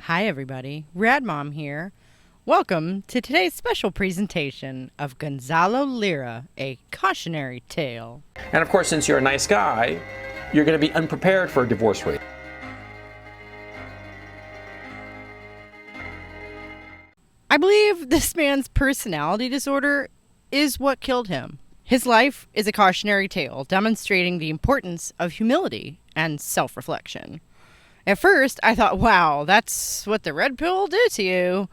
Hi everybody, Rad Mom here. Welcome to today's special presentation of Gonzalo Lira, a cautionary tale. And of course, since you're a nice guy, you're going to be unprepared for a divorce rate. I believe this man's personality disorder is what killed him. His life is a cautionary tale demonstrating the importance of humility and self-reflection. At first, I thought, wow, that's what the red pill did to you.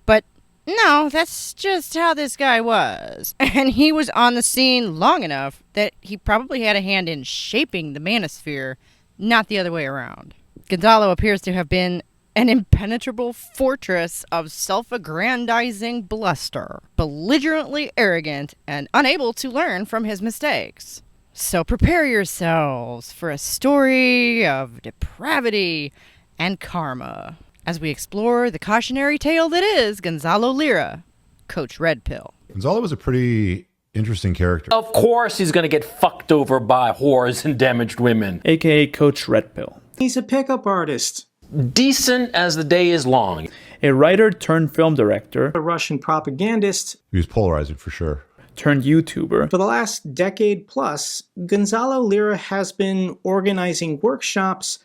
But no, that's just how this guy was. And he was on the scene long enough that he probably had a hand in shaping the manosphere, not the other way around. Gonzalo appears to have been an impenetrable fortress of self-aggrandizing bluster, belligerently arrogant and unable to learn from his mistakes. So prepare yourselves for a story of depravity and karma as we explore the cautionary tale that is Gonzalo Lira, Coach Red Pill. Gonzalo was a pretty interesting character. Of course he's going to get fucked over by whores and damaged women. AKA Coach Red Pill. He's a pickup artist. Decent as the day is long. A writer turned film director. A Russian propagandist. He was polarizing for sure. Turned YouTuber. For the last decade plus, Gonzalo Lira has been organizing workshops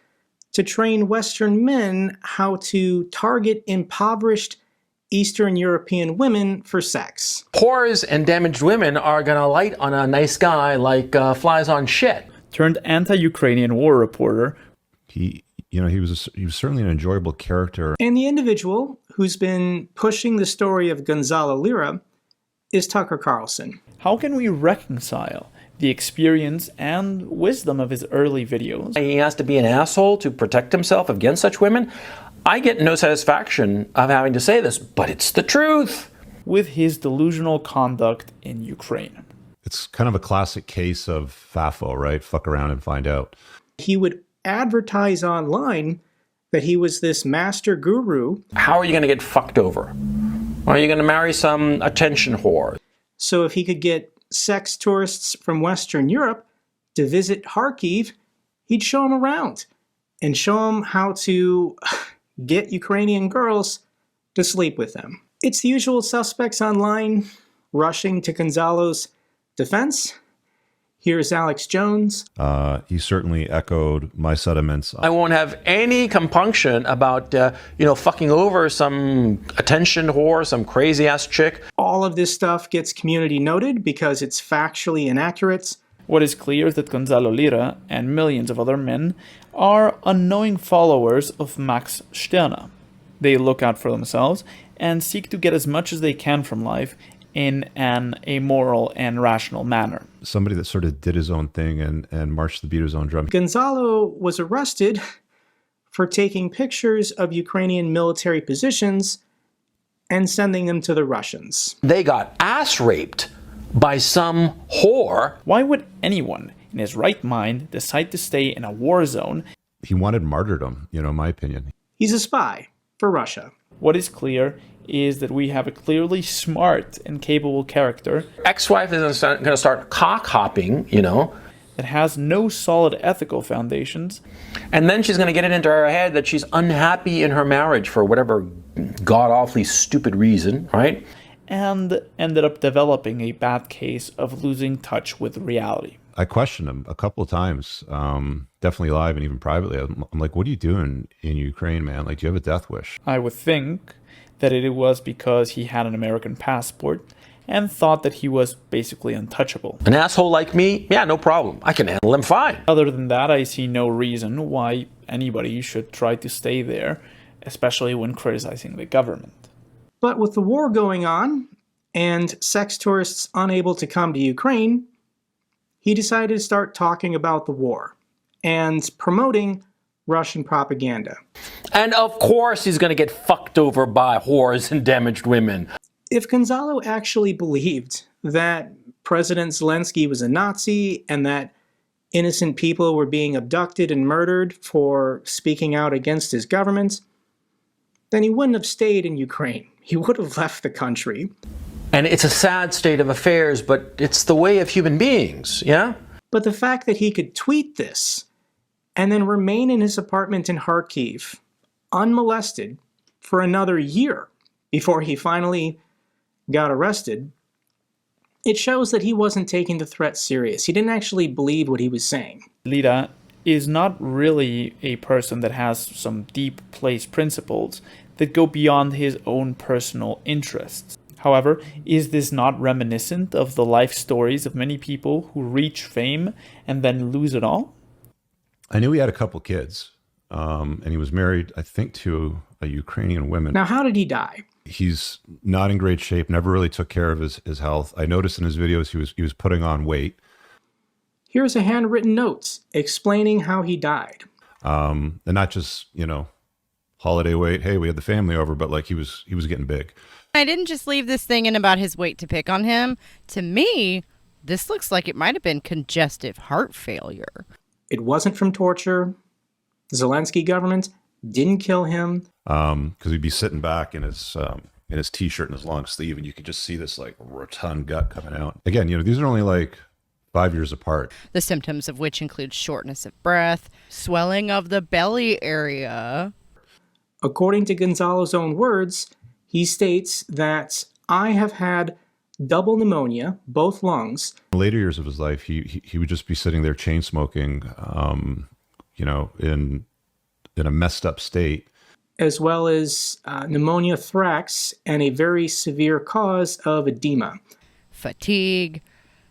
to train Western men how to target impoverished Eastern European women for sex. Whores and damaged women are going to light on a nice guy like flies on shit. Turned anti-Ukrainian war reporter. He was certainly an enjoyable character. And the individual who's been pushing the story of Gonzalo Lira is Tucker Carlson. How can we reconcile the experience and wisdom of his early videos? He has to be an asshole to protect himself against such women. I get no satisfaction of having to say this, but it's the truth. With his delusional conduct in Ukraine. It's kind of a classic case of FAFO, right? Fuck around and find out. He would advertise online that he was this master guru. How are you going to get fucked over? Are you going to marry some attention whore? So if he could get sex tourists from Western Europe to visit Kharkiv, he'd show them around and show them how to get Ukrainian girls to sleep with them. It's the usual suspects online rushing to Gonzalo's defense. Here's Alex Jones. He certainly echoed my sentiments. I won't have any compunction about, fucking over some attention whore, some crazy-ass chick. All of this stuff gets community noted because it's factually inaccurate. What is clear is that Gonzalo Lira and millions of other men are unknowing followers of Max Stirner. They look out for themselves and seek to get as much as they can from life in an amoral and rational manner. Somebody that sort of did his own thing and marched the beat of his own drum. Gonzalo was arrested for taking pictures of Ukrainian military positions and sending them to the Russians. They got ass raped by some whore. Why would anyone in his right mind decide to stay in a war zone? He wanted martyrdom, in my opinion. He's a spy for Russia. What is clear is that we have a clearly smart and capable character. Ex-wife is going to start cock-hopping, that has no solid ethical foundations. And then she's going to get it into her head that she's unhappy in her marriage for whatever god-awfully stupid reason, right? And ended up developing a bad case of losing touch with reality. I questioned him a couple of times, definitely live and even privately. I'm like, what are you doing in Ukraine, man? Like, do you have a death wish? I would think that it was because he had an American passport and thought that he was basically untouchable. An asshole like me? Yeah, no problem. I can handle him fine. Other than that, I see no reason why anybody should try to stay there, especially when criticizing the government. But with the war going on and sex tourists unable to come to Ukraine, he decided to start talking about the war and promoting Russian propaganda. And of course he's going to get fucked over by whores and damaged women. If Gonzalo actually believed that President Zelensky was a Nazi and that innocent people were being abducted and murdered for speaking out against his government, then he wouldn't have stayed in Ukraine. He would have left the country. And it's a sad state of affairs, but it's the way of human beings, yeah? But the fact that he could tweet this and then remain in his apartment in Kharkiv, unmolested, for another year before he finally got arrested, it shows that he wasn't taking the threat serious. He didn't actually believe what he was saying. Lira is not really a person that has some deep place principles that go beyond his own personal interests. However, is this not reminiscent of the life stories of many people who reach fame and then lose it all? I knew he had a couple kids, and he was married, I think, to a Ukrainian woman. Now, how did he die? He's not in great shape, never really took care of his health. I noticed in his videos he was putting on weight. Here's a handwritten note explaining how he died. And not just, holiday weight, hey, we had the family over, but like he was getting big. I didn't just leave this thing in about his weight to pick on him. To me, this looks like it might have been congestive heart failure. It wasn't from torture. The Zelensky government didn't kill him. Because he'd be sitting back in his t-shirt and his long sleeve, and you could just see this like rotund gut coming out. Again, these are only like 5 years apart. The symptoms of which include shortness of breath, swelling of the belly area. According to Gonzalo's own words, he states that I have had double pneumonia, both lungs. In the later years of his life, he would just be sitting there chain smoking, in a messed up state. As well as pneumonia thorax and a very severe cause of edema. Fatigue,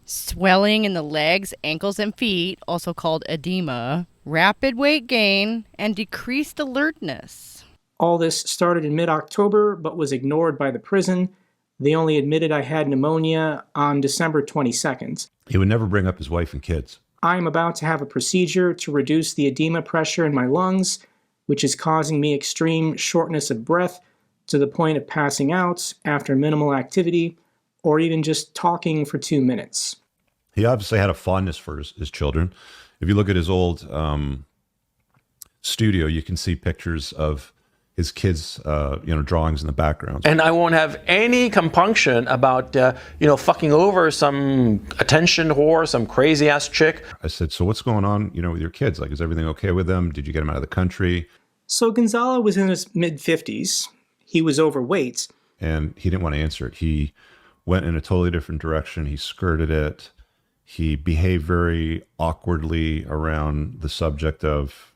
swelling in the legs, ankles, and feet, also called edema, rapid weight gain, and decreased alertness. All this started in mid-October, but was ignored by the prison. They only admitted I had pneumonia on December 22nd. He would never bring up his wife and kids. I am about to have a procedure to reduce the edema pressure in my lungs, which is causing me extreme shortness of breath to the point of passing out after minimal activity or even just talking for 2 minutes. He obviously had a fondness for his children. If you look at his old studio, you can see pictures of his kids, drawings in the background. And I won't have any compunction about, fucking over some attention whore, some crazy ass chick. I said, so what's going on, with your kids? Like, is everything okay with them? Did you get them out of the country? So Gonzalo was in his mid-50s. He was overweight. And he didn't want to answer it. He went in a totally different direction. He skirted it. He behaved very awkwardly around the subject of,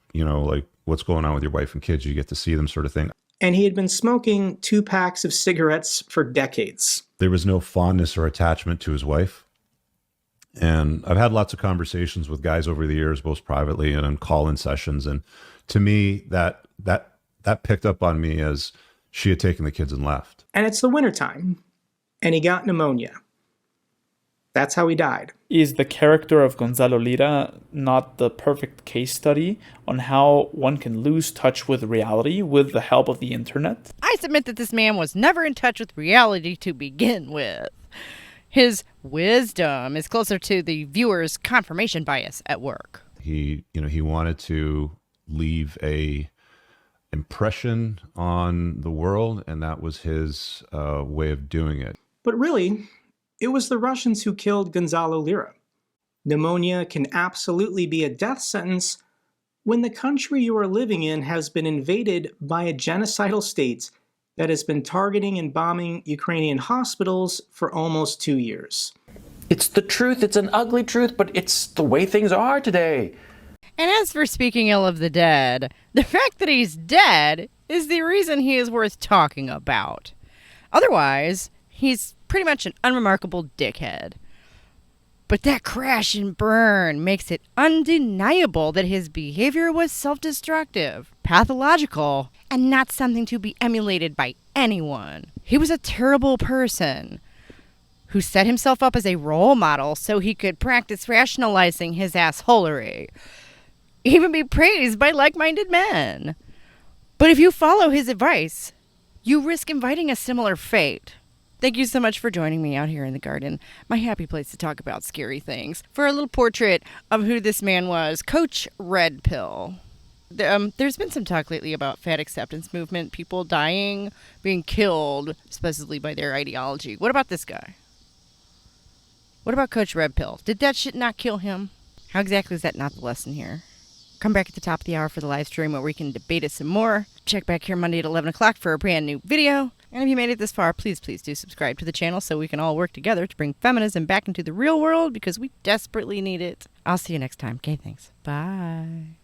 what's going on with your wife and kids? You get to see them, sort of thing. And he had been smoking 2 packs of cigarettes for decades. There was no fondness or attachment to his wife. And I've had lots of conversations with guys over the years, both privately and on call-in sessions. And to me, that picked up on me as she had taken the kids and left. And it's the wintertime, and he got pneumonia. That's how he died. Is the character of Gonzalo Lira not the perfect case study on how one can lose touch with reality with the help of the internet? I submit that this man was never in touch with reality to begin with. His wisdom is closer to the viewer's confirmation bias at work. He wanted to leave a impression on the world, and that was his way of doing it. But really, it was the Russians who killed Gonzalo Lira. Pneumonia can absolutely be a death sentence when the country you are living in has been invaded by a genocidal state that has been targeting and bombing Ukrainian hospitals for almost 2 years. It's the truth. It's an ugly truth, but it's the way things are today. And as for speaking ill of the dead, the fact that he's dead is the reason he is worth talking about. Otherwise, he's pretty much an unremarkable dickhead. But that crash and burn makes it undeniable that his behavior was self-destructive, pathological, and not something to be emulated by anyone. He was a terrible person who set himself up as a role model so he could practice rationalizing his assholery, even be praised by like-minded men. But if you follow his advice, you risk inviting a similar fate. Thank you so much for joining me out here in the garden, my happy place to talk about scary things, for a little portrait of who this man was, Coach Red Pill. There's been some talk lately about fat acceptance movement, people dying, being killed, supposedly by their ideology. What about this guy? What about Coach Red Pill? Did that shit not kill him? How exactly is that not the lesson here? Come back at the top of the hour for the live stream where we can debate it some more. Check back here Monday at 11 o'clock for a brand new video. And if you made it this far, please do subscribe to the channel so we can all work together to bring feminism back into the real world because we desperately need it. I'll see you next time. Okay, thanks. Bye.